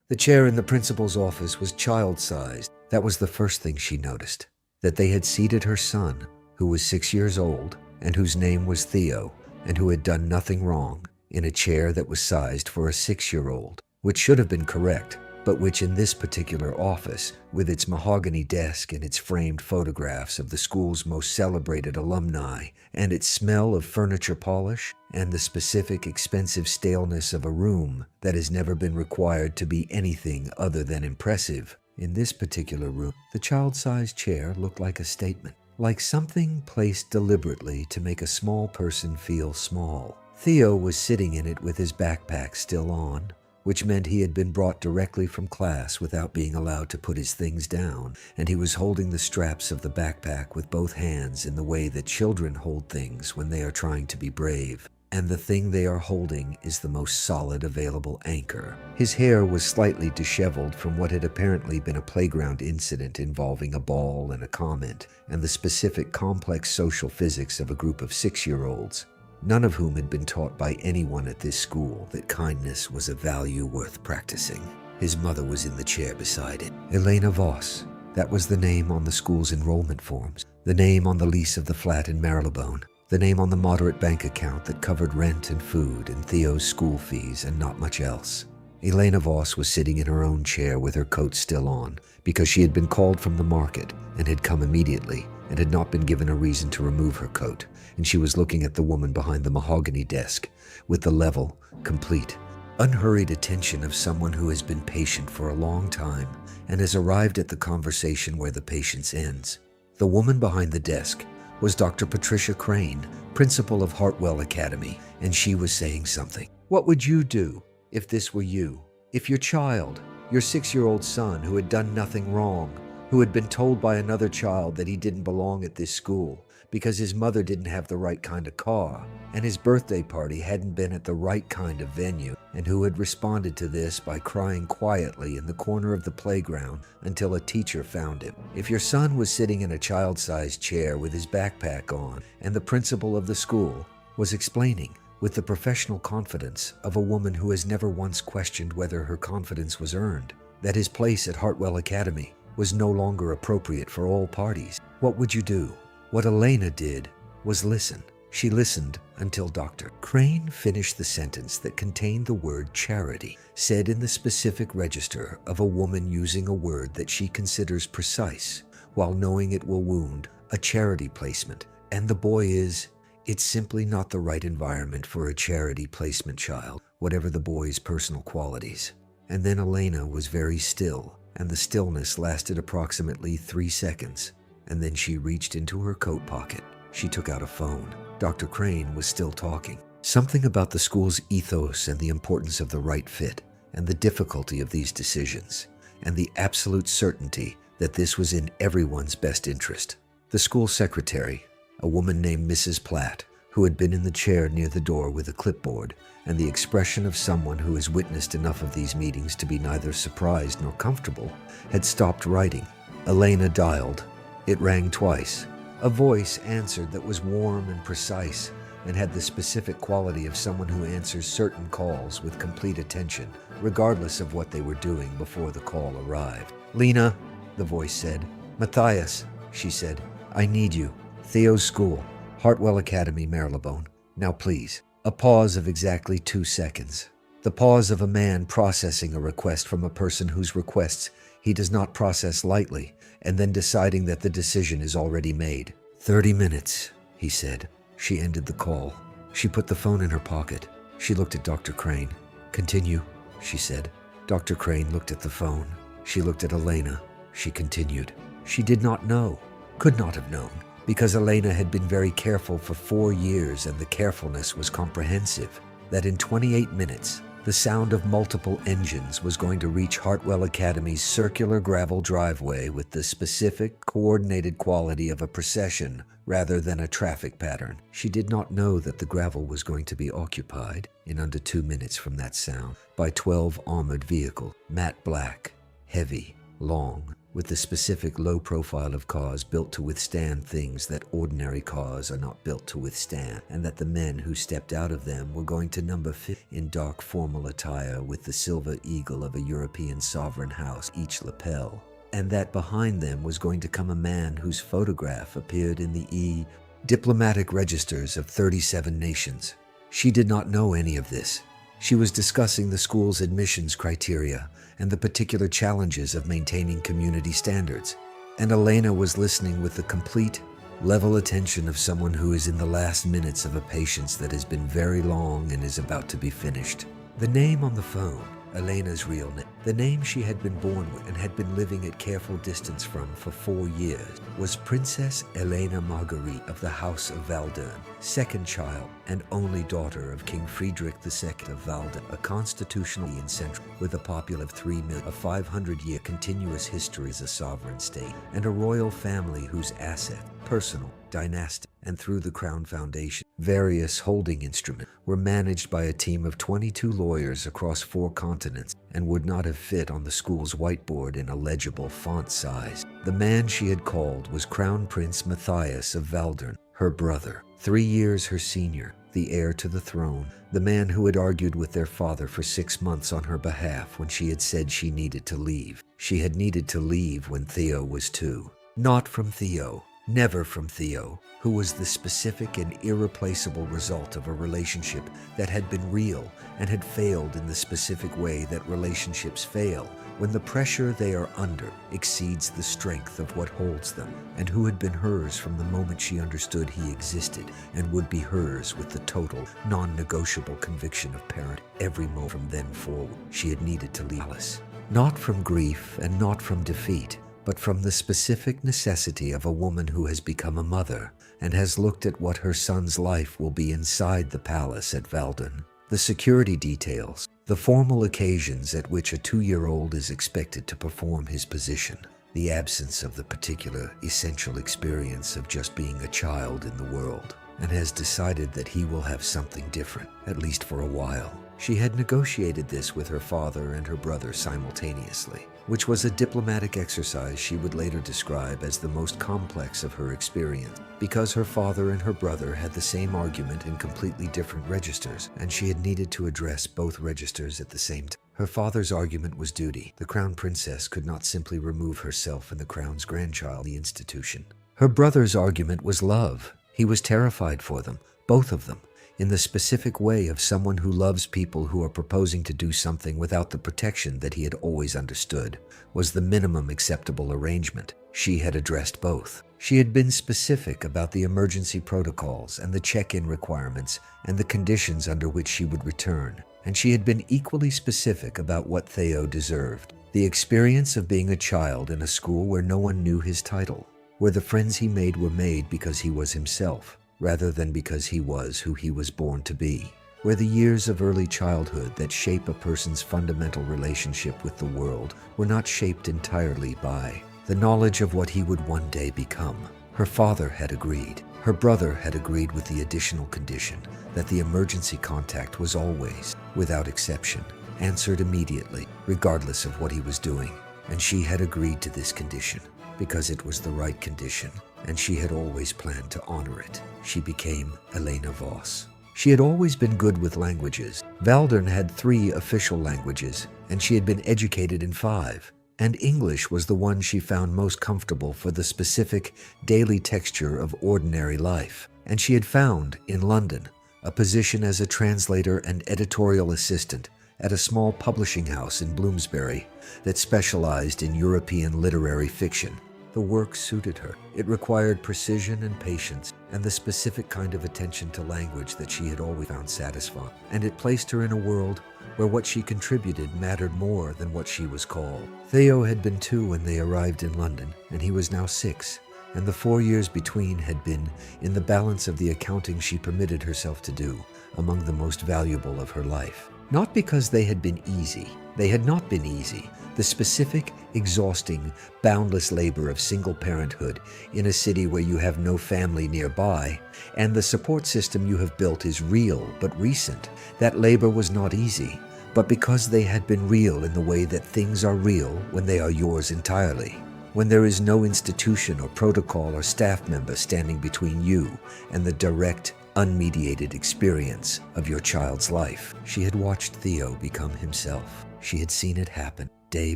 The chair in the principal's office was child-sized. That was the first thing she noticed. That they had seated her son, who was 6 years old, and whose name was Theo, and who had done nothing wrong, in a chair that was sized for a 6-year-old, which should have been correct, but which in this particular office, with its mahogany desk and its framed photographs of the school's most celebrated alumni, and its smell of furniture polish, and the specific expensive staleness of a room that has never been required to be anything other than impressive, in this particular room, the child-sized chair looked like a statement, like something placed deliberately to make a small person feel small. Theo was sitting in it with his backpack still on, which meant he had been brought directly from class without being allowed to put his things down, and he was holding the straps of the backpack with both hands in the way that children hold things when they are trying to be brave. And the thing they are holding is the most solid available anchor. His hair was slightly disheveled from what had apparently been a playground incident involving a ball and a comment, and the specific complex social physics of a group of 6-year-olds. None of whom had been taught by anyone at this school that kindness was a value worth practicing. His mother was in the chair beside it. Elena Voss. That was the name on the school's enrollment forms, the name on the lease of the flat in Marylebone, the name on the moderate bank account that covered rent and food and Theo's school fees and not much else. Elena Voss was sitting in her own chair with her coat still on, because she had been called from the market and had come immediately and had not been given a reason to remove her coat, and she was looking at the woman behind the mahogany desk with the level, complete, unhurried attention of someone who has been patient for a long time and has arrived at the conversation where the patience ends. The woman behind the desk was Dr. Patricia Crane, principal of Hartwell Academy, and she was saying something. What would you do if this were you? If your child, your 6-year-old son who had done nothing wrong, who had been told by another child that he didn't belong at this school because his mother didn't have the right kind of car, and his birthday party hadn't been at the right kind of venue, and who had responded to this by crying quietly in the corner of the playground until a teacher found him. If your son was sitting in a child-sized chair with his backpack on, and the principal of the school was explaining, with the professional confidence of a woman who has never once questioned whether her confidence was earned, that his place at Hartwell Academy was no longer appropriate for all parties, what would you do? What Elena did was listen. She listened until Dr. Crane finished the sentence that contained the word charity, said in the specific register of a woman using a word that she considers precise, while knowing it will wound, a charity placement. And the boy is, it's simply not the right environment for a charity placement child, whatever the boy's personal qualities. And then Elena was very still, and the stillness lasted approximately 3 seconds. And then she reached into her coat pocket. She took out a phone. Dr. Crane was still talking. Something about the school's ethos and the importance of the right fit, and the difficulty of these decisions, and the absolute certainty that this was in everyone's best interest. The school secretary, a woman named Mrs. Platt, who had been in the chair near the door with a clipboard, and the expression of someone who has witnessed enough of these meetings to be neither surprised nor comfortable, had stopped writing. Elena dialed. It rang twice. A voice answered that was warm and precise, and had the specific quality of someone who answers certain calls with complete attention, regardless of what they were doing before the call arrived. Lena, the voice said. Matthias, she said. I need you. Theo's school, Hartwell Academy, Marylebone. Now please. A pause of exactly 2 seconds. The pause of a man processing a request from a person whose requests he does not process lightly, and then deciding that the decision is already made. 30 minutes, he said. She ended the call. She put the phone in her pocket. She looked at Dr. Crane. Continue, she said. Dr. Crane looked at the phone. She looked at Elena. She continued. She did not know, could not have known, because Elena had been very careful for 4 years and the carefulness was comprehensive, that in 28 minutes, the sound of multiple engines was going to reach Hartwell Academy's circular gravel driveway with the specific, coordinated quality of a procession rather than a traffic pattern. She did not know that the gravel was going to be occupied, in under 2 minutes from that sound, by 12 armored vehicles, matte black, heavy, long, with the specific low profile of cars built to withstand things that ordinary cars are not built to withstand, and that the men who stepped out of them were going to number 50 in dark formal attire with the silver eagle of a European sovereign house each lapel, and that behind them was going to come a man whose photograph appeared in the diplomatic registers of 37 nations. She did not know any of this. She was discussing the school's admissions criteria and the particular challenges of maintaining community standards, and Elena was listening with the complete, level attention of someone who is in the last minutes of a patience that has been very long and is about to be finished. The name on the phone, Elena's real name, the name she had been born with and had been living at careful distance from for 4 years, was Princess Elena Marguerite of the House of Valdern, second child and only daughter of King Friedrich II of Valdern, a constitutionally and central, with a population of 3 million, a 500-year continuous history as a sovereign state, and a royal family whose asset, personal, dynastic, and through the Crown Foundation, various holding instruments, were managed by a team of 22 lawyers across 4 continents and would not have fit on the school's whiteboard in a legible font size. The man she had called was Crown Prince Matthias of Valdern, her brother, 3 years her senior, the heir to the throne, the man who had argued with their father for 6 months on her behalf when she had said she needed to leave. She had needed to leave when Theo was 2. Not from Theo. Never from Theo, who was the specific and irreplaceable result of a relationship that had been real and had failed in the specific way that relationships fail, when the pressure they are under exceeds the strength of what holds them, and who had been hers from the moment she understood he existed and would be hers with the total, non-negotiable conviction of parent every moment from then forward. She had needed to leave Alice, not from grief and not from defeat, but from the specific necessity of a woman who has become a mother and has looked at what her son's life will be inside the palace at Valdern. The security details, the formal occasions at which a 2-year-old is expected to perform his position, the absence of the particular essential experience of just being a child in the world, and has decided that he will have something different, at least for a while. She had negotiated this with her father and her brother simultaneously, which was a diplomatic exercise she would later describe as the most complex of her experience, because her father and her brother had the same argument in completely different registers, and she had needed to address both registers at the same time. Her father's argument was duty. The crown princess could not simply remove herself and the crown's grandchild the institution. Her brother's argument was love. He was terrified for them, both of them, in the specific way of someone who loves people who are proposing to do something without the protection that he had always understood was the minimum acceptable arrangement. She had addressed both. She had been specific about the emergency protocols and the check-in requirements and the conditions under which she would return, and she had been equally specific about what Theo deserved: the experience of being a child in a school where no one knew his title, where the friends he made were made because he was himself, rather than because he was who he was born to be, where the years of early childhood that shape a person's fundamental relationship with the world were not shaped entirely by the knowledge of what he would one day become. Her father had agreed. Her brother had agreed with the additional condition that the emergency contact was always, without exception, answered immediately, regardless of what he was doing. And she had agreed to this condition because it was the right condition, and she had always planned to honor it. She became Elena Voss. She had always been good with languages. Valdern had 3 official languages, and she had been educated in 5. And English was the one she found most comfortable for the specific daily texture of ordinary life. And she had found, in London, a position as a translator and editorial assistant at a small publishing house in Bloomsbury that specialized in European literary fiction. The work suited her. It required precision and patience and the specific kind of attention to language that she had always found satisfying. And it placed her in a world where what she contributed mattered more than what she was called. Theo had been 2 when they arrived in London, and he was now 6, and the 4 years between had been, in the balance of the accounting she permitted herself to do, among the most valuable of her life. Not because they had been easy. They had not been easy. The specific, exhausting, boundless labor of single parenthood in a city where you have no family nearby, and the support system you have built is real but recent. That labor was not easy, but because they had been real in the way that things are real when they are yours entirely. when there is no institution or protocol or staff member standing between you and the direct, unmediated experience of your child's life. She had watched Theo become himself. She had seen it happen day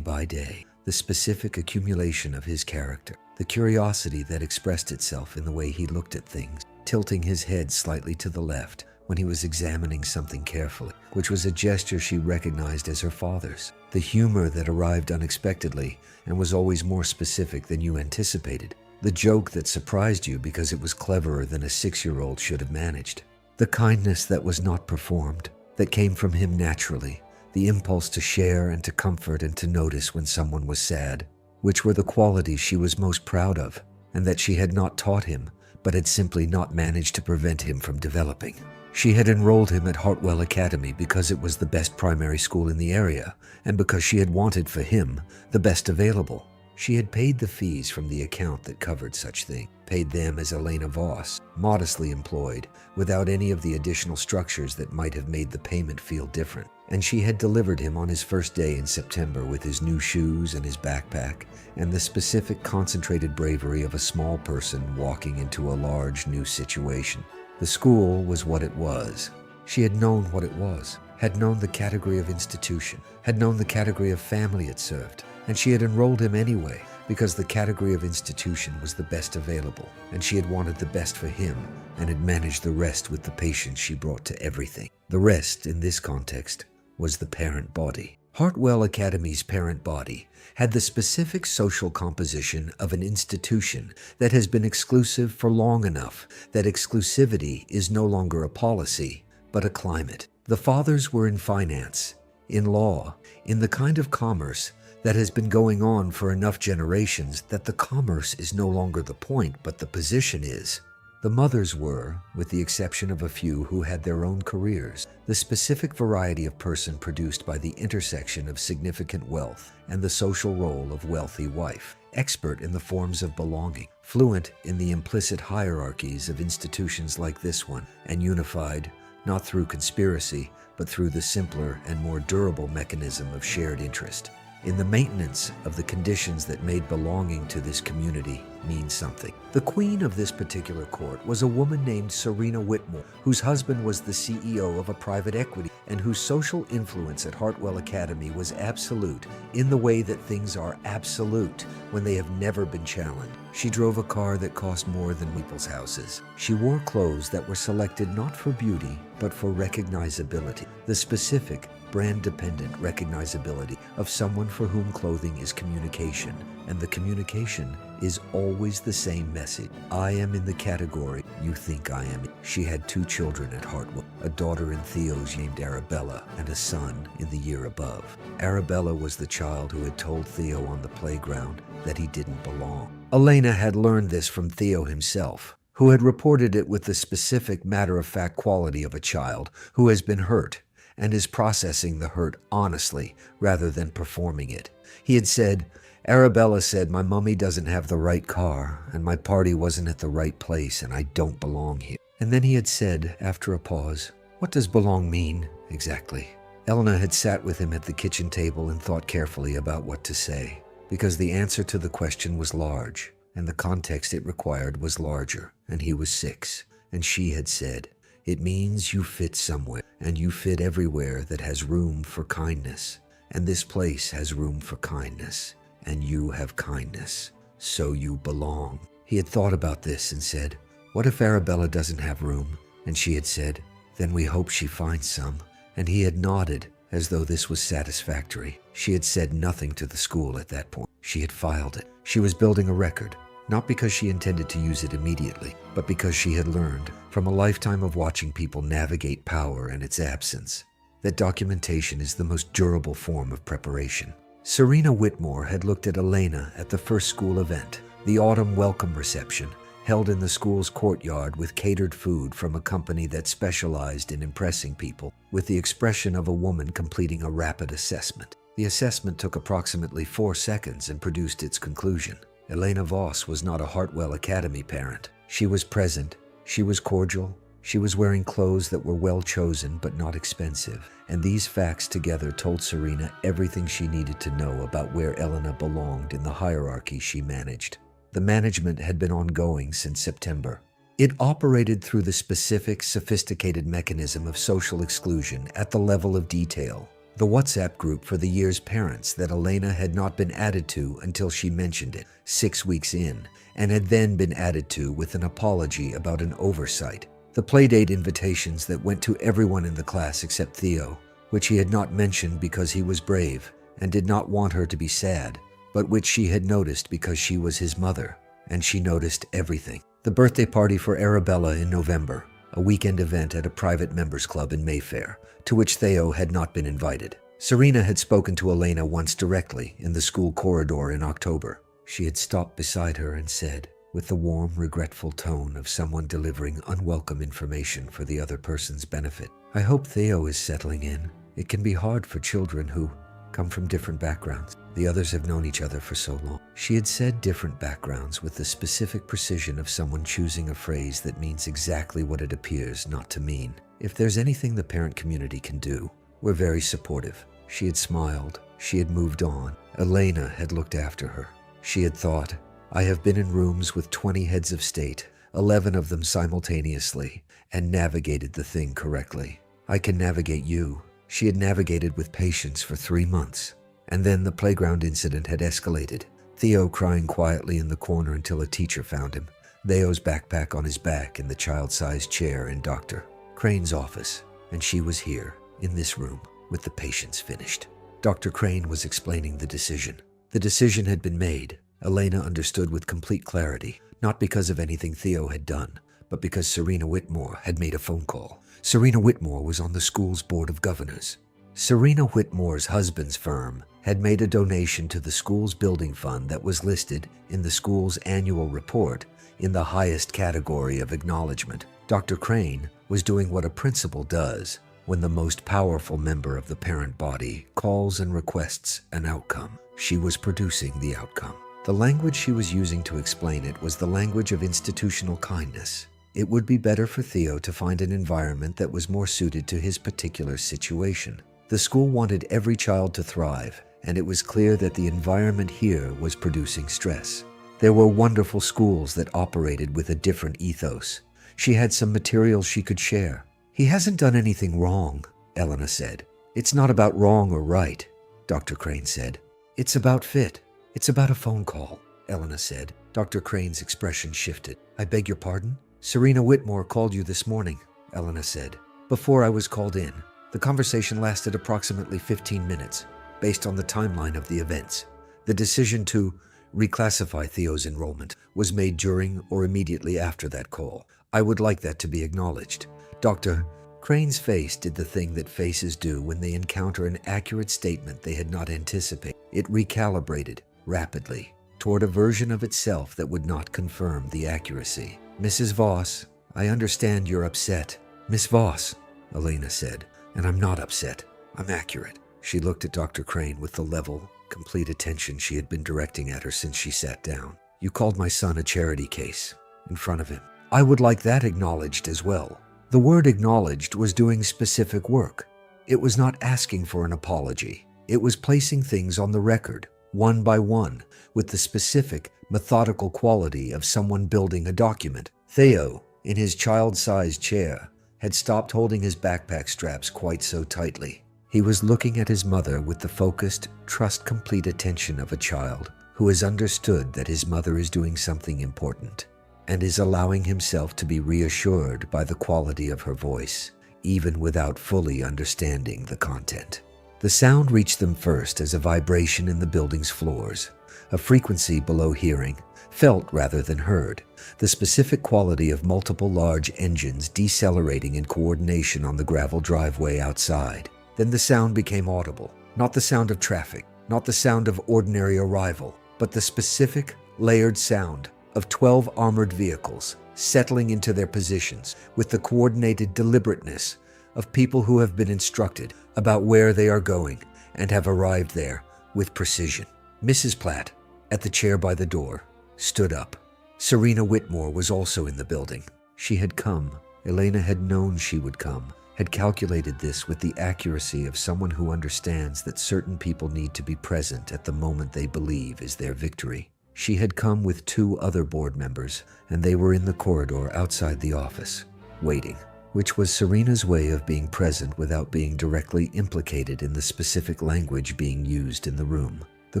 by day. The specific accumulation of his character, the curiosity that expressed itself in the way he looked at things, tilting his head slightly to the left when he was examining something carefully, which was a gesture she recognized as her father's. The humor that arrived unexpectedly and was always more specific than you anticipated. The joke that surprised you because it was cleverer than a 6-year-old should have managed. The kindness that was not performed, that came from him naturally. The impulse to share and to comfort and to notice when someone was sad, which were the qualities she was most proud of, and that she had not taught him, but had simply not managed to prevent him from developing. She had enrolled him at Hartwell Academy because it was the best primary school in the area, and because she had wanted for him the best available. She had paid the fees from the account that covered such things, paid them as Elena Voss, modestly employed, without any of the additional structures that might have made the payment feel different. And she had delivered him on his first day in September with his new shoes and his backpack, and the specific concentrated bravery of a small person walking into a large new situation. The school was what it was. She had known what it was, had known the category of institution, had known the category of family it served, and she had enrolled him anyway because the category of institution was the best available, and she had wanted the best for him and had managed the rest with the patience she brought to everything. The rest, in this context, was the parent body. Hartwell Academy's parent body had the specific social composition of an institution that has been exclusive for long enough that exclusivity is no longer a policy, but a climate. The fathers were in finance, in law, in the kind of commerce that has been going on for enough generations that the commerce is no longer the point, but the position is. The mothers were, with the exception of a few who had their own careers, the specific variety of person produced by the intersection of significant wealth and the social role of wealthy wife, expert in the forms of belonging, fluent in the implicit hierarchies of institutions like this one, and unified, not through conspiracy, but through the simpler and more durable mechanism of shared interest, in the maintenance of the conditions that made belonging to this community mean something. The queen of this particular court was a woman named Serena Whitmore, whose husband was the CEO of a private equity and whose social influence at Hartwell Academy was absolute in the way that things are absolute when they have never been challenged. She drove a car that cost more than people's houses. She wore clothes that were selected not for beauty, but for recognizability. The specific, brand-dependent recognizability of someone for whom clothing is communication, and the communication is always the same message. I am in the category you think I am. She had 2 children at Hartwell, a daughter in Theo's named Arabella, and a son in the year above. Arabella was the child who had told Theo on the playground that he didn't belong. Elena had learned this from Theo himself, who had reported it with the specific matter-of-fact quality of a child who has been hurt and is processing the hurt honestly rather than performing it. He had said, Arabella said my mummy doesn't have the right car and my party wasn't at the right place and I don't belong here. And then he had said, after a pause, what does belong mean exactly? Elena had sat with him at the kitchen table and thought carefully about what to say, because the answer to the question was large and the context it required was larger, and he was 6, and she had said, it means you fit somewhere, and you fit everywhere that has room for kindness. And this place has room for kindness, and you have kindness, so you belong. He had thought about this and said, what if Arabella doesn't have room? And she had said, then we hope she finds some. And he had nodded, as though this was satisfactory. She had said nothing to the school at that point. She had filed it. She was building a record. Not because she intended to use it immediately, but because she had learned, from a lifetime of watching people navigate power and its absence, that documentation is the most durable form of preparation. Serena Whitmore had looked at Elena at the first school event, the autumn welcome reception, held in the school's courtyard with catered food from a company that specialized in impressing people, with the expression of a woman completing a rapid assessment. The assessment took approximately 4 seconds and produced its conclusion. Elena Voss was not a Hartwell Academy parent. She was present, she was cordial, She was wearing clothes that were well chosen but not expensive, and these facts together told Serena everything she needed to know about where Elena belonged in the hierarchy she managed. The management had been ongoing since September. It operated through the specific, sophisticated mechanism of social exclusion at the level of detail. The WhatsApp group for the year's parents that Elena had not been added to until she mentioned it 6 weeks in, and had then been added to with an apology about an oversight. The playdate invitations that went to everyone in the class except Theo, which he had not mentioned because he was brave and did not want her to be sad, but which she had noticed because she was his mother, and she noticed everything. The birthday party for Arabella in November, a weekend event at a private members club in Mayfair, to which Theo had not been invited. Serena had spoken to Elena once directly in the school corridor in October. She had stopped beside her and said, with the warm, regretful tone of someone delivering unwelcome information for the other person's benefit, "I hope Theo is settling in. It can be hard for children who come from different backgrounds. The others have known each other for so long." She had said different backgrounds with the specific precision of someone choosing a phrase that means exactly what it appears not to mean. "If there's anything the parent community can do, we're very supportive." She had smiled. She had moved on. Elena had looked after her. She had thought, "I have been in rooms with 20 heads of state, 11 of them simultaneously, and navigated the thing correctly. I can navigate you." She had navigated with patience for 3 months. And then the playground incident had escalated. Theo crying quietly in the corner until a teacher found him. Theo's backpack on his back in the child-sized chair in Dr. Crane's office. And she was here, in this room, with the patients finished. Dr. Crane was explaining the decision. The decision had been made. Elena understood with complete clarity, not because of anything Theo had done, but because Serena Whitmore had made a phone call. Serena Whitmore was on the school's board of governors. Serena Whitmore's husband's firm had made a donation to the school's building fund that was listed in the school's annual report in the highest category of acknowledgement. Dr. Crane was doing what a principal does when the most powerful member of the parent body calls and requests an outcome. She was producing the outcome. The language she was using to explain it was the language of institutional kindness. It would be better for Theo to find an environment that was more suited to his particular situation. The school wanted every child to thrive, and it was clear that the environment here was producing stress. There were wonderful schools that operated with a different ethos. She had some materials she could share. "He hasn't done anything wrong," Elena said. "It's not about wrong or right," Dr. Crane said. "It's about fit. It's about a phone call," Elena said. Dr. Crane's expression shifted. "I beg your pardon?" "Serena Whitmore called you this morning," Elena said. "Before I was called in. The conversation lasted approximately 15 minutes, based on the timeline of the events. The decision to reclassify Theo's enrollment was made during or immediately after that call. I would like that to be acknowledged." Dr. Crane's face did the thing that faces do when they encounter an accurate statement they had not anticipated. It recalibrated, rapidly, toward a version of itself that would not confirm the accuracy. "Mrs. Voss, I understand you're upset." "Miss Voss," Elena said, "and I'm not upset. I'm accurate." She looked at Dr. Crane with the level, complete attention she had been directing at her since she sat down. "You called my son a charity case," in front of him. "I would like that acknowledged as well." The word acknowledged was doing specific work. It was not asking for an apology. It was placing things on the record, one by one, with the specific, methodical quality of someone building a document. Theo, in his child-sized chair, had stopped holding his backpack straps quite so tightly. He was looking at his mother with the focused, trust-complete attention of a child who has understood that his mother is doing something important and is allowing himself to be reassured by the quality of her voice, even without fully understanding the content. The sound reached them first as a vibration in the building's floors, a frequency below hearing, felt rather than heard, the specific quality of multiple large engines decelerating in coordination on the gravel driveway outside. Then the sound became audible, not the sound of traffic, not the sound of ordinary arrival, but the specific, layered sound of 12 armored vehicles settling into their positions with the coordinated deliberateness of people who have been instructed about where they are going and have arrived there with precision. Mrs. Platt, at the chair by the door, stood up. Serena Whitmore was also in the building. She had come Elena had known she would come, had calculated this with the accuracy of someone who understands that certain people need to be present at the moment they believe is their victory. She had come with 2 other board members, and they were in the corridor outside the office, waiting, which was Serena's way of being present without being directly implicated in the specific language being used in the room. The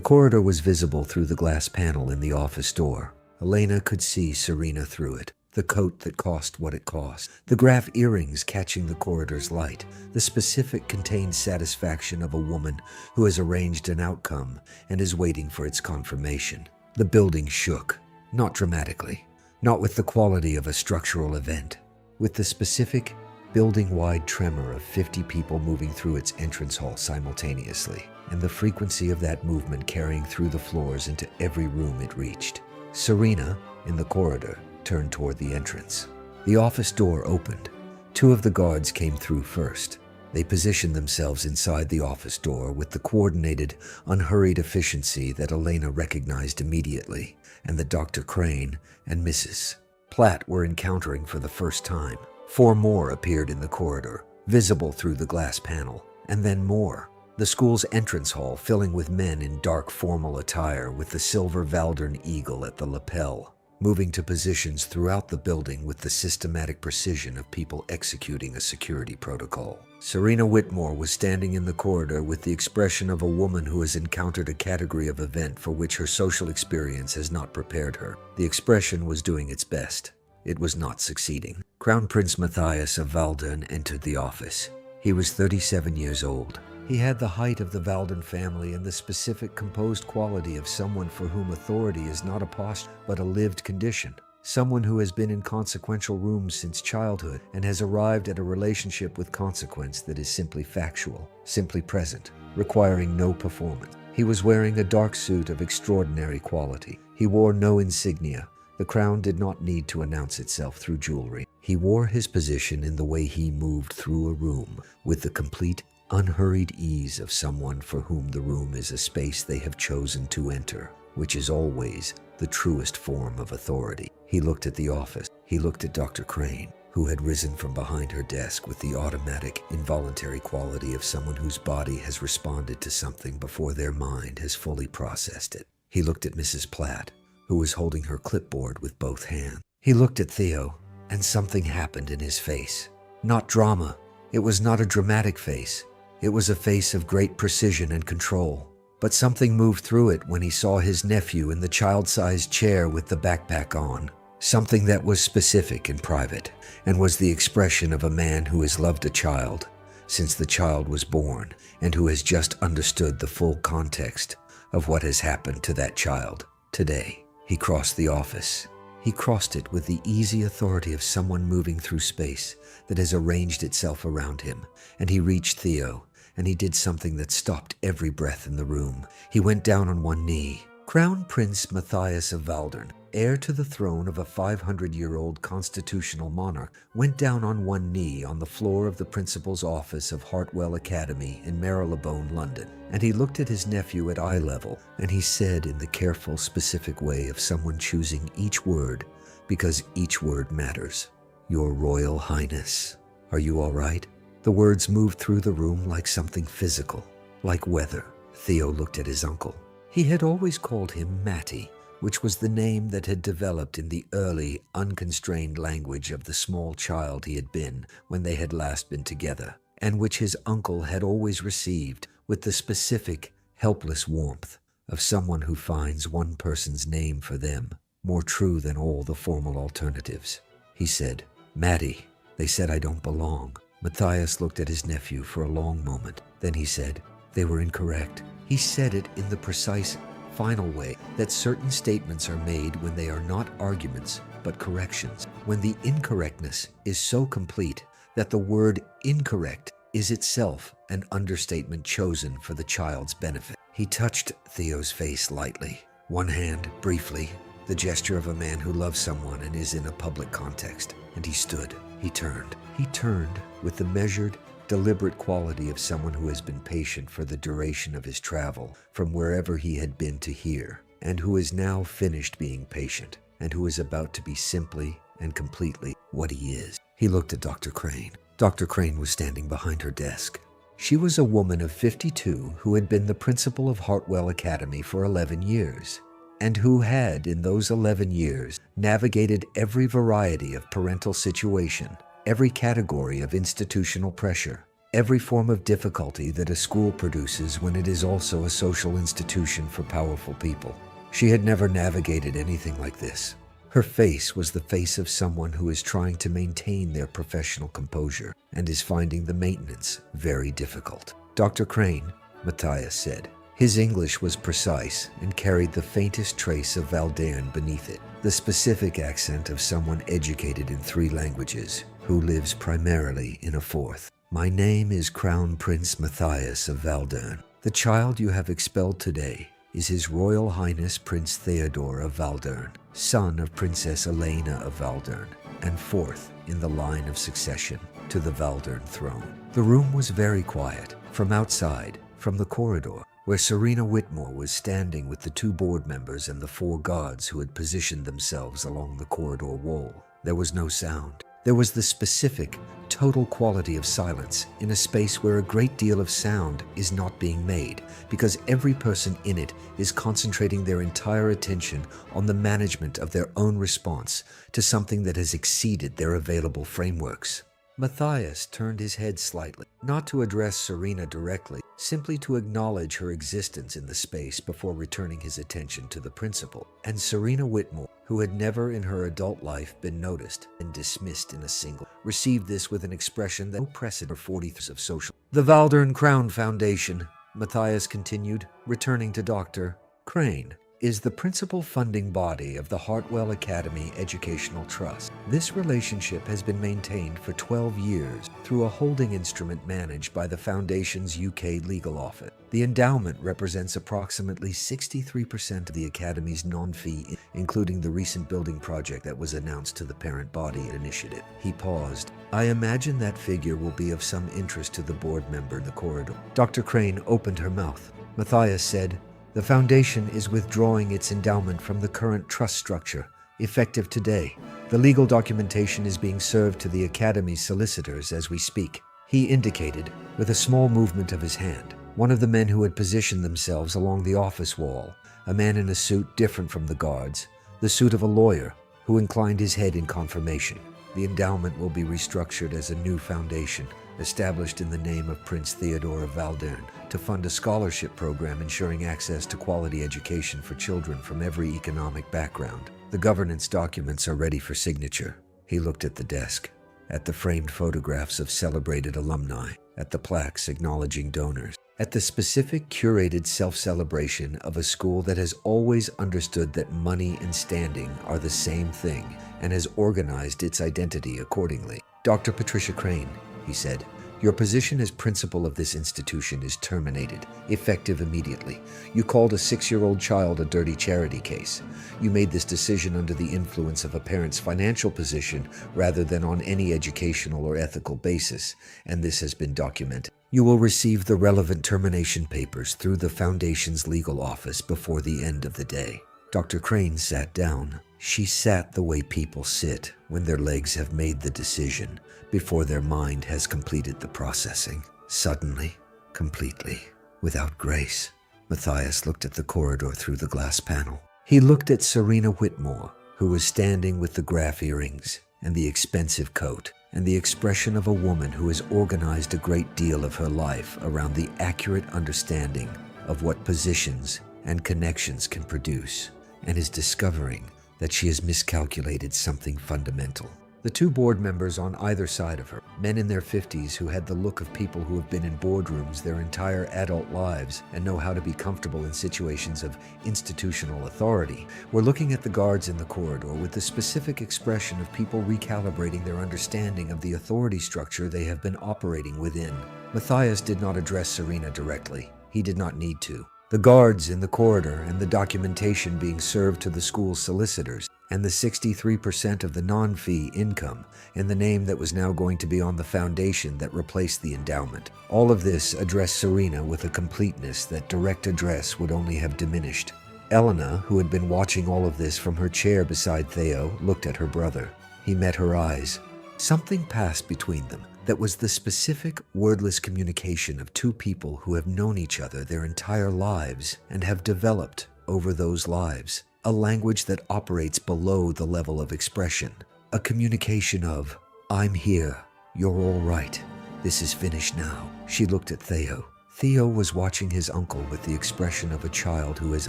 corridor was visible through the glass panel in the office door. Elena could see Serena through it. The coat that cost what it cost, the Graf earrings catching the corridor's light, the specific contained satisfaction of a woman who has arranged an outcome and is waiting for its confirmation. The building shook, not dramatically, not with the quality of a structural event, with the specific building-wide tremor of 50 people moving through its entrance hall simultaneously, and the frequency of that movement carrying through the floors into every room it reached. Serena, in the corridor, turned toward the entrance. The office door opened. 2 of the guards came through first. They positioned themselves inside the office door with the coordinated, unhurried efficiency that Elena recognized immediately, and that Dr. Crane and Mrs. Platt were encountering for the first time. 4 more appeared in the corridor, visible through the glass panel, and then more. The school's entrance hall filling with men in dark formal attire with the silver Valdern eagle at the lapel, moving to positions throughout the building with the systematic precision of people executing a security protocol. Serena Whitmore was standing in the corridor with the expression of a woman who has encountered a category of event for which her social experience has not prepared her. The expression was doing its best. It was not succeeding. Crown Prince Matthias of Valdern entered the office. He was 37 years old. He had the height of the Valdern family and the specific composed quality of someone for whom authority is not a posture but a lived condition. Someone who has been in consequential rooms since childhood and has arrived at a relationship with consequence that is simply factual, simply present, requiring no performance. He was wearing a dark suit of extraordinary quality. He wore no insignia. The crown did not need to announce itself through jewelry. He wore his position in the way he moved through a room with the complete unhurried ease of someone for whom the room is a space they have chosen to enter, which is always the truest form of authority. He looked at the office. He looked at Dr. Crane, who had risen from behind her desk with the automatic, involuntary quality of someone whose body has responded to something before their mind has fully processed it. He looked at Mrs. Platt, who was holding her clipboard with both hands. He looked at Theo, and something happened in his face. Not drama. It was not a dramatic face. It was a face of great precision and control. But something moved through it when he saw his nephew in the child-sized chair with the backpack on. Something that was specific and private, and was the expression of a man who has loved a child since the child was born, and who has just understood the full context of what has happened to that child today. He crossed the office. He crossed it with the easy authority of someone moving through space that has arranged itself around him, and he reached Theo, and he did something that stopped every breath in the room. He went down on one knee. Crown Prince Matthias of Valdern, heir to the throne of a 500-year-old constitutional monarch, went down on one knee on the floor of the principal's office of Hartwell Academy in Marylebone, London, and he looked at his nephew at eye level, and he said in the careful, specific way of someone choosing each word because each word matters, "Your Royal Highness, are you all right?" The words moved through the room like something physical, like weather. Theo looked at his uncle. He had always called him Matty, which was the name that had developed in the early, unconstrained language of the small child he had been when they had last been together, and which his uncle had always received with the specific, helpless warmth of someone who finds one person's name for them more true than all the formal alternatives. He said, "Matty, they said I don't belong." Matthias looked at his nephew for a long moment. Then he said, "They were incorrect." He said it in the precise, final way that certain statements are made when they are not arguments, but corrections. When the incorrectness is so complete that the word incorrect is itself an understatement chosen for the child's benefit. He touched Theo's face lightly, one hand briefly, the gesture of a man who loves someone and is in a public context, and he stood. He turned. He turned with the measured, deliberate quality of someone who has been patient for the duration of his travel from wherever he had been to here, and who is now finished being patient, and who is about to be simply and completely what he is. He looked at Dr. Crane. Dr. Crane was standing behind her desk. She was a woman of 52 who had been the principal of Hartwell Academy for 11 years, and who had, in those 11 years, navigated every variety of parental situation, every category of institutional pressure, every form of difficulty that a school produces when it is also a social institution for powerful people. She had never navigated anything like this. Her face was the face of someone who is trying to maintain their professional composure and is finding the maintenance very difficult. Dr. Crane, Matthias said. His English was precise and carried the faintest trace of Valdern beneath it, the specific accent of someone educated in 3 languages who lives primarily in a 4th. My name is Crown Prince Matthias of Valdern. The child you have expelled today is His Royal Highness Prince Theodore of Valdern, son of Princess Elena of Valdern, and 4th in the line of succession to the Valdern throne. The room was very quiet. From outside, from the corridor, where Serena Whitmore was standing with the 2 board members and the 4 guards who had positioned themselves along the corridor wall, there was no sound. There was the specific, total quality of silence in a space where a great deal of sound is not being made because every person in it is concentrating their entire attention on the management of their own response to something that has exceeded their available frameworks. Matthias turned his head slightly, not to address Serena directly, simply to acknowledge her existence in the space before returning his attention to the principal. And Serena Whitmore, who had never in her adult life been noticed and dismissed in a single, received this with an expression that no precedent for 40 years of social. The Valdern Crown Foundation, Matthias continued, returning to Dr. Crane, is the principal funding body of the Hartwell Academy Educational Trust. This relationship has been maintained for 12 years through a holding instrument managed by the Foundation's UK legal office. The endowment represents approximately 63% of the Academy's non-fee, including the recent building project that was announced to the parent body initiative. He paused. I imagine that figure will be of some interest to the board member in the corridor. Dr. Crane opened her mouth. Matthias said, the Foundation is withdrawing its endowment from the current trust structure, effective today. The legal documentation is being served to the Academy's solicitors as we speak. He indicated, with a small movement of his hand, one of the men who had positioned themselves along the office wall, a man in a suit different from the guards, the suit of a lawyer, who inclined his head in confirmation. The endowment will be restructured as a new foundation, established in the name of Prince Theodore of Valdern, to fund a scholarship program ensuring access to quality education for children from every economic background. The governance documents are ready for signature. He looked at the desk, at the framed photographs of celebrated alumni, at the plaques acknowledging donors, at the specific curated self-celebration of a school that has always understood that money and standing are the same thing and has organized its identity accordingly. Dr. Patricia Crane, he said, your position as principal of this institution is terminated, effective immediately. You called a 6-year-old child a dirty charity case. You made this decision under the influence of a parent's financial position rather than on any educational or ethical basis, and this has been documented. You will receive the relevant termination papers through the Foundation's legal office before the end of the day. Dr. Crane sat down. She sat the way people sit when their legs have made the decision before their mind has completed the processing. Suddenly, completely, without grace, Matthias looked at the corridor through the glass panel. He looked at Serena Whitmore, who was standing with the graph earrings and the expensive coat, and the expression of a woman who has organized a great deal of her life around the accurate understanding of what positions and connections can produce, and is discovering that she has miscalculated something fundamental. The 2 board members on either side of her, men in their 50s who had the look of people who have been in boardrooms their entire adult lives and know how to be comfortable in situations of institutional authority, were looking at the guards in the corridor with the specific expression of people recalibrating their understanding of the authority structure they have been operating within. Matthias did not address Serena directly. He did not need to. The guards in the corridor and the documentation being served to the school's solicitors, and the 63% of the non-fee income in the name that was now going to be on the foundation that replaced the endowment. All of this addressed Serena with a completeness that direct address would only have diminished. Elena, who had been watching all of this from her chair beside Theo, looked at her brother. He met her eyes. Something passed between them that was the specific, wordless communication of two people who have known each other their entire lives and have developed, over those lives, a language that operates below the level of expression. A communication of, I'm here, you're all right, this is finished now. She looked at Theo. Theo was watching his uncle with the expression of a child who has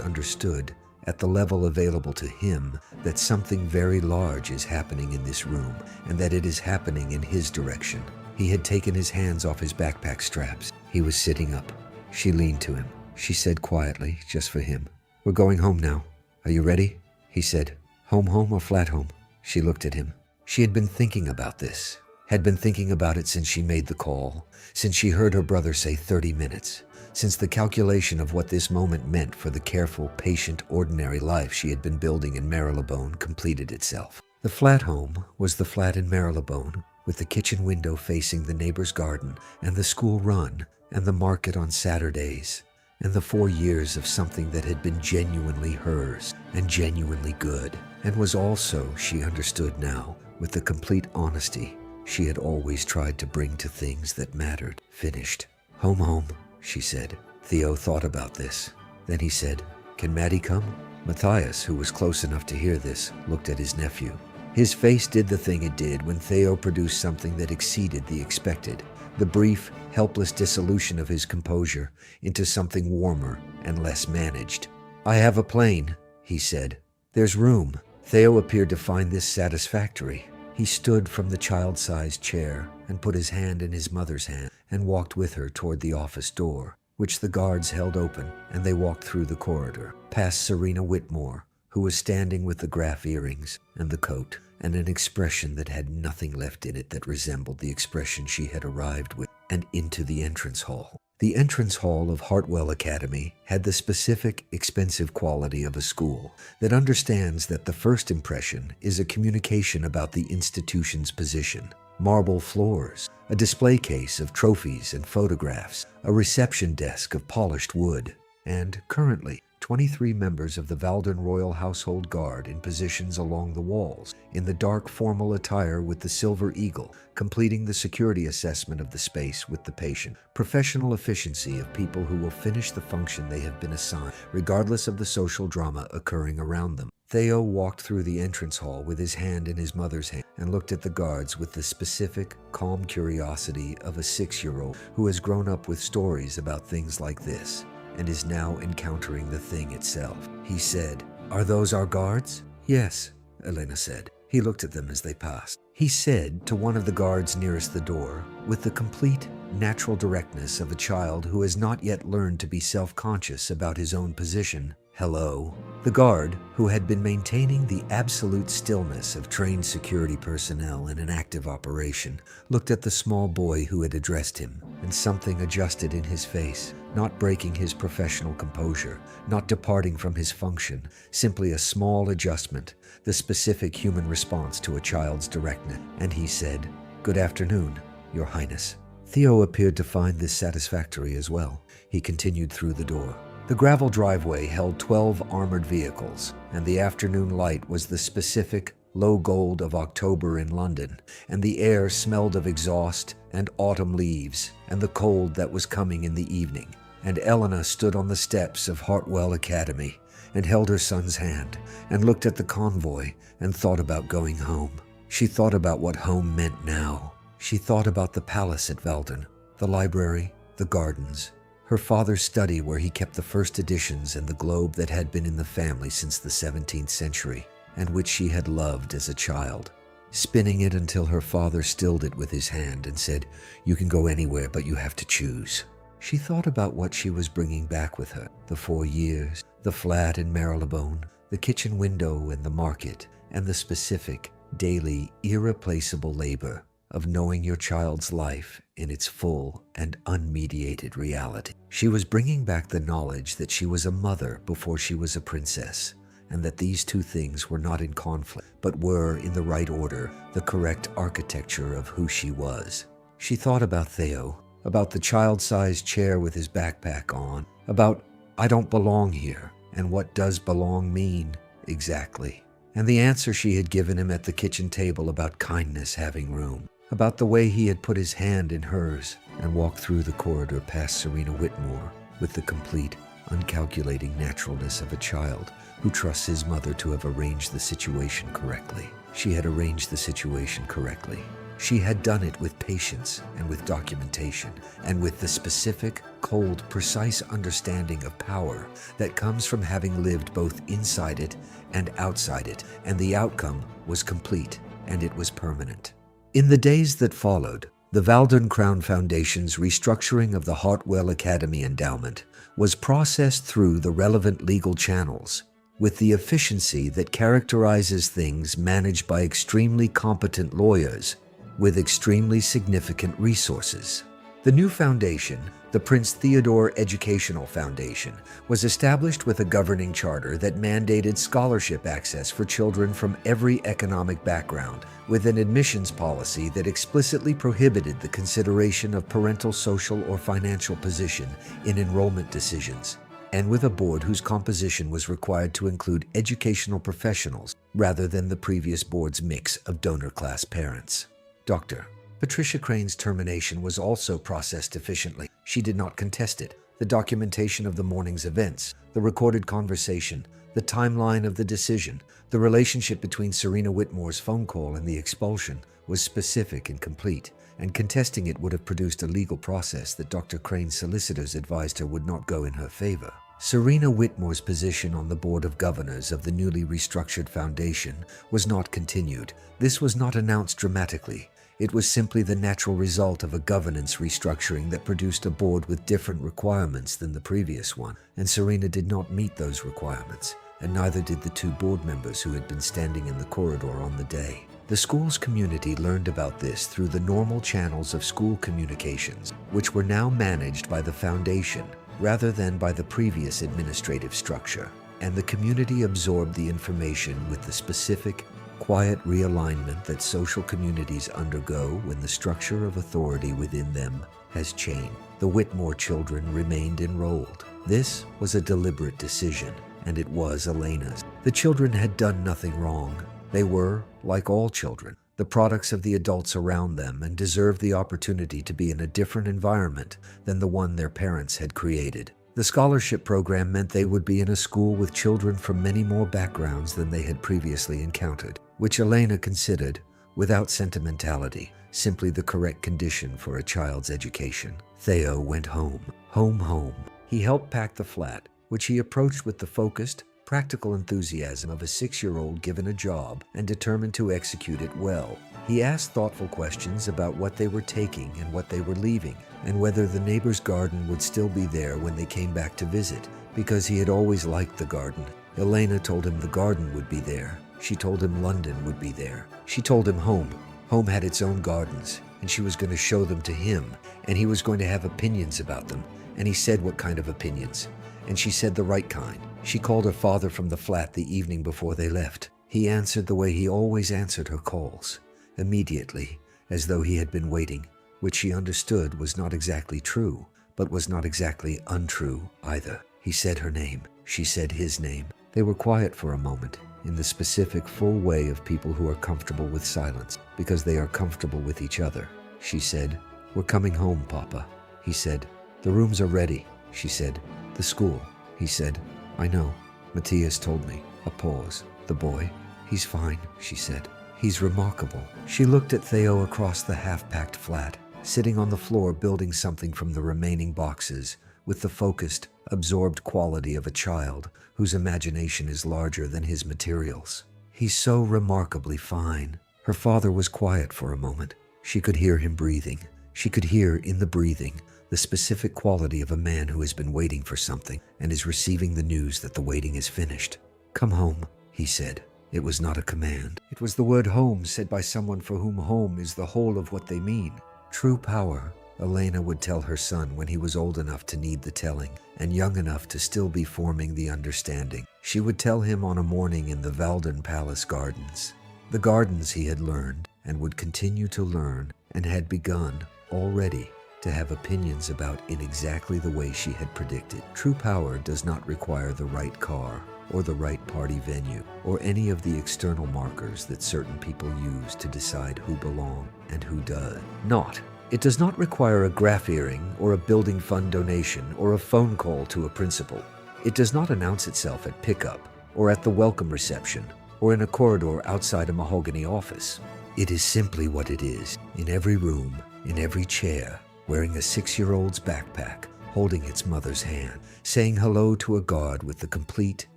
understood, at the level available to him, that something very large is happening in this room and that it is happening in his direction. He had taken his hands off his backpack straps. He was sitting up. She leaned to him. She said quietly, just for him, "We're going home now. Are you ready?" He said, "Home or flat home?" She looked at him. She had been thinking about this, had been thinking about it since she made the call, since she heard her brother say 30 minutes, since the calculation of what this moment meant for the careful, patient, ordinary life she had been building in Marylebone completed itself. The flat home was the flat in Marylebone, with the kitchen window facing the neighbor's garden and the school run and the market on Saturdays, and the 4 years of something that had been genuinely hers and genuinely good, and was also, she understood now, with the complete honesty she had always tried to bring to things that mattered, finished. Home, she said. Theo thought about this. Then he said, "Can Maddie come?" Matthias, who was close enough to hear this, looked at his nephew. His face did the thing it did when Theo produced something that exceeded the expected, the brief, helpless dissolution of his composure into something warmer and less managed. "I have a plane," he said. "There's room." Theo appeared to find this satisfactory. He stood from the child-sized chair and put his hand in his mother's hand and walked with her toward the office door, which the guards held open, and they walked through the corridor, past Serena Whitmore, who was standing with the Graff earrings and the coat, and an expression that had nothing left in it that resembled the expression she had arrived with, and into the entrance hall. The entrance hall of Hartwell Academy had the specific, expensive quality of a school that understands that the first impression is a communication about the institution's position. Marble floors, a display case of trophies and photographs, a reception desk of polished wood, and, currently, 23 members of the Valdon Royal Household Guard in positions along the walls, in the dark formal attire with the silver eagle, completing the security assessment of the space with the patient. Professional efficiency of people who will finish the function they have been assigned, regardless of the social drama occurring around them. Theo walked through the entrance hall with his hand in his mother's hand and looked at the guards with the specific, calm curiosity of a 6-year-old who has grown up with stories about things like this and is now encountering the thing itself. He said, "Are those our guards?" "Yes," Elena said. He looked at them as they passed. He said to one of the guards nearest the door, with the complete, natural directness of a child who has not yet learned to be self-conscious about his own position, "Hello." The guard, who had been maintaining the absolute stillness of trained security personnel in an active operation, looked at the small boy who had addressed him, and something adjusted in his face, not breaking his professional composure, not departing from his function, simply a small adjustment, the specific human response to a child's directness. And he said, "Good afternoon, Your Highness." Theo appeared to find this satisfactory as well. He continued through the door. The gravel driveway held 12 armored vehicles, and the afternoon light was the specific low gold of October in London, and the air smelled of exhaust and autumn leaves and the cold that was coming in the evening. And Elena stood on the steps of Hartwell Academy and held her son's hand and looked at the convoy and thought about going home. She thought about what home meant now. She thought about the palace at Valdon, the library, the gardens, her father's study where he kept the first editions and the globe that had been in the family since the 17th century, and which she had loved as a child, spinning it until her father stilled it with his hand and said, "You can go anywhere, but you have to choose." She thought about what she was bringing back with her, the 4 years, the flat in Marylebone, the kitchen window and the market, and the specific, daily, irreplaceable labor of knowing your child's life in its full and unmediated reality. She was bringing back the knowledge that she was a mother before she was a princess, and that these two things were not in conflict, but were, in the right order, the correct architecture of who she was. She thought about Theo, about the child-sized chair with his backpack on, about "I don't belong here," and what does belong mean exactly. and the answer she had given him at the kitchen table about kindness having room, about the way he had put his hand in hers and walked through the corridor past Serena Whitmore with the complete, uncalculating naturalness of a child who trusts his mother to have arranged the situation correctly. She had arranged the situation correctly. She had done it with patience and with documentation and with the specific, cold, precise understanding of power that comes from having lived both inside it and outside it, and the outcome was complete and it was permanent. In the days that followed, the Valdon Crown Foundation's restructuring of the Hartwell Academy endowment was processed through the relevant legal channels with the efficiency that characterizes things managed by extremely competent lawyers with extremely significant resources. The new foundation, the Prince Theodore Educational Foundation, was established with a governing charter that mandated scholarship access for children from every economic background, with an admissions policy that explicitly prohibited the consideration of parental social or financial position in enrollment decisions, and with a board whose composition was required to include educational professionals rather than the previous board's mix of donor-class parents. Dr. Patricia Crane's termination was also processed efficiently. She did not contest it. The documentation of the morning's events, the recorded conversation, the timeline of the decision, the relationship between Serena Whitmore's phone call and the expulsion was specific and complete, and contesting it would have produced a legal process that Dr. Crane's solicitors advised her would not go in her favor. Serena Whitmore's position on the Board of Governors of the newly restructured foundation was not continued. This was not announced dramatically. It was simply the natural result of a governance restructuring that produced a board with different requirements than the previous one, and Serena did not meet those requirements, and neither did the two board members who had been standing in the corridor on the day. The school's community learned about this through the normal channels of school communications, which were now managed by the foundation rather than by the previous administrative structure, and the community absorbed the information with the specific, quiet realignment that social communities undergo when the structure of authority within them has changed. The Whitmore children remained enrolled. This was a deliberate decision, and it was Elena's. The children had done nothing wrong. They were, like all children, the products of the adults around them and deserved the opportunity to be in a different environment than the one their parents had created. The scholarship program meant they would be in a school with children from many more backgrounds than they had previously encountered, which Elena considered, without sentimentality, simply the correct condition for a child's education. Theo went home. Home. He helped pack the flat, which he approached with the focused, practical enthusiasm of a 6-year-old given a job and determined to execute it well. He asked thoughtful questions about what they were taking and what they were leaving, and whether the neighbor's garden would still be there when they came back to visit, because he had always liked the garden. Elena told him the garden would be there. She told him London would be there. She told him home. Home had its own gardens, and she was going to show them to him, and he was going to have opinions about them, and he said what kind of opinions. And she said the right kind. She called her father from the flat the evening before they left. He answered the way he always answered her calls, immediately, as though he had been waiting, which she understood was not exactly true, but was not exactly untrue either. He said her name. She said his name. They were quiet for a moment, in the specific, full way of people who are comfortable with silence, because they are comfortable with each other. She said, "We're coming home, Papa." He said, "The rooms are ready." She said, "The school." He said, "I know. Matthias told me." A pause. "The boy? He's fine," she said. "He's remarkable." She looked at Theo across the half-packed flat, sitting on the floor building something from the remaining boxes, with the focused, absorbed quality of a child whose imagination is larger than his materials. "He's so remarkably fine." Her father was quiet for a moment. She could hear him breathing. She could hear, in the breathing, the specific quality of a man who has been waiting for something and is receiving the news that the waiting is finished. "Come home," he said. It was not a command. It was the word home said by someone for whom home is the whole of what they mean. True power, Elena would tell her son when he was old enough to need the telling and young enough to still be forming the understanding. She would tell him on a morning in the Valdon Palace gardens. The gardens he had learned and would continue to learn and had begun already to have opinions about in exactly the way she had predicted. True power does not require the right car. or the right party venue, or any of the external markers that certain people use to decide who belong and who does not. It does not require a graph earring or a building fund donation or a phone call to a principal. It does not announce itself at pickup or at the welcome reception or in a corridor outside a mahogany office. It is simply what it is, in every room, in every chair, wearing a 6-year-old's backpack, holding its mother's hand, saying hello to a guard with the complete,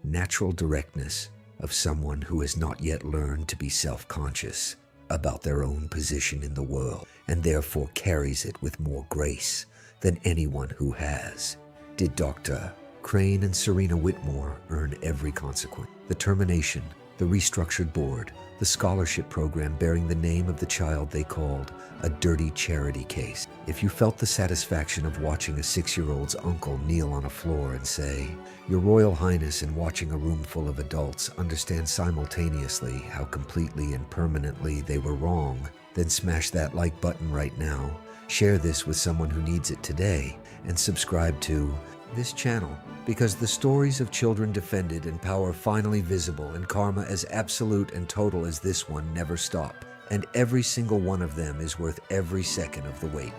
natural directness of someone who has not yet learned to be self-conscious about their own position in the world, and therefore carries it with more grace than anyone who has. Did Dr. Crane and Serena Whitmore earn every consequence? The termination, the restructured board, the scholarship program bearing the name of the child they called a dirty charity case. If you felt the satisfaction of watching a 6-year-old's uncle kneel on a floor and say, "Your Royal Highness," and watching a room full of adults understand simultaneously how completely and permanently they were wrong, then smash that like button right now, share this with someone who needs it today, and subscribe to this channel, because the stories of children defended and power finally visible and karma as absolute and total as this one never stop, and every single one of them is worth every second of the wait.